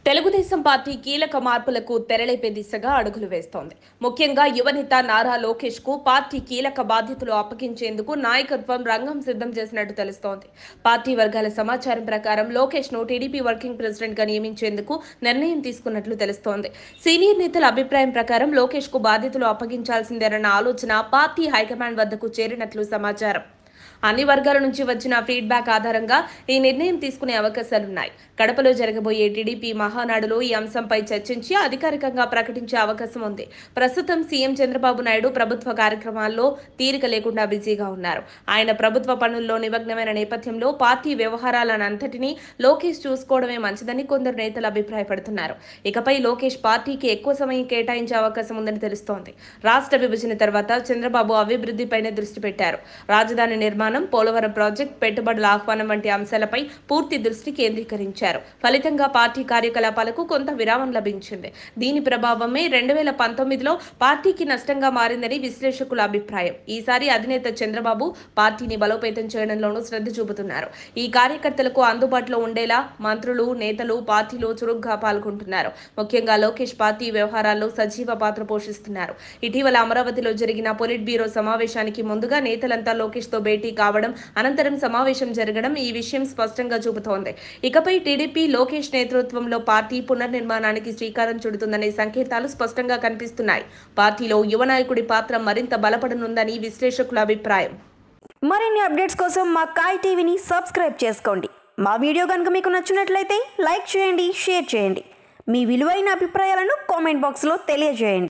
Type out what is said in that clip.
Telugu Desam party కీలక మార్పులకు తెరలేపే దిశగా అడుగులు వేస్తోంది. ముఖ్యంగా యువనేత నారా లోకేష్ కు పార్టీ కీలక బాధ్యతలు అప్పగించేందుకు నాయకత్వం రంగం సిద్ధం చేసినట్టు తెలుస్తోంది. పార్టీ వర్గాల సమాచారం ప్రకారం లోకేష్ ను టీడీపీ వర్కింగ్ ప్రెసిడెంట్ గా నియమించేందుకు నిర్ణయం తీసుకున్నట్లు తెలుస్తోంది. సీనియర్ నేతల అభిప్రాయం ప్రకారం లోకేష్ కు బాధ్యతలు అప్పగించాల్సిందేనన్న ఆలోచన పార్టీ హైకమాండ్ వద్దకు చేరినట్లు సమాచారం. అన్ని వర్గాల నుంచి వచ్చిన ఫీడ్బ్యాక్ ఆధారంగా ఈ నిర్ణయం తీసుకునే అవకాశాలున్నాయి. కడపలో జరగబోయే టీడీపీ మహానాడులో ఈ అంశంపై చర్చించి అధికారికంగా ప్రకటించే అవకాశం ఉంది. ప్రస్తుతం సీఎం చంద్రబాబు నాయుడు ప్రభుత్వ కార్యక్రమాల్లో తీరిక లేకుండా బిజీగా ఉన్నారు. ఆయన ప్రభుత్వ పనుల్లో నిమగ్నమైన నేపథ్యంలో పార్టీ వ్యవహారాలనంతటినీ లోకేష్ చూసుకోవడమే మంచిదని కొందరు నేతలు అభిప్రాయపడుతున్నారు. ఇకపై లోకేష్ పార్టీకి ఎక్కువ సమయం కేటాయించే అవకాశం ఉందని తెలుస్తోంది. రాష్ట్ర విభజన తర్వాత చంద్రబాబు అభివృద్ధిపైనే దృష్టి పెట్టారు. రాజధాని నిర్మాణం, పోలవరం ప్రాజెక్టు, పెట్టుబడుల ఆహ్వానం వంటి అంశాలపై పూర్తి దృష్టి కేంద్రీకరించారు. ఫలితంగా పార్టీ కార్యకలాపాలకు కొంత విరామం లభించింది. దీని ప్రభావమే 2019లో పార్టీకి నష్టంగా మారిందని విశ్లేషకుల అభిప్రాయం. ఈసారి అధినేత చంద్రబాబు పార్టీని బలోపేతం చేయడంలోనూ శ్రద్ధ చూపుతున్నారు. ఈ కార్యకర్తలకు అందుబాటులో ఉండేలా మంత్రులు, నేతలు పార్టీలో చురుగ్గా పాల్గొంటున్నారు. ముఖ్యంగా లోకేష్ పార్టీ వ్యవహారాల్లో సజీవ పాత్ర పోషిస్తున్నారు. ఇటీవల అమరావతిలో జరిగిన పొలిట్ బ్యూరో సమావేశానికి ముందుగా నేతలంతా లోకేష్ తో భేటీ కావడం, అనంతరం సమావేశం జరగడం ఈ విషయం స్పష్టంగా చూపుతోంది. ఇకపై టీడీపీ లోకేష్ నేతృత్వంలో పార్టీ పునర్నిర్మాణానికి శ్రీకారం చుడుతుందనే సంకేతాలు స్పష్టంగా కనిపిస్తున్నాయి. పార్టీలో యువ నాయకుడి పాత్ర మరింత బలపడనుందని విశ్లేషకుల అభిప్రాయం. మరిన్ని అప్డేట్స్ కోసం మా కాయ్ టీవీని సబ్స్క్రైబ్ చేసుకోండి. మా వీడియో కనుక మీకు నచ్చినట్లయితే లైక్ చేయండి, షేర్ చేయండి. మీ విలువైన అభిప్రాయాలను కామెంట్ బాక్స్లో తెలియజేయండి.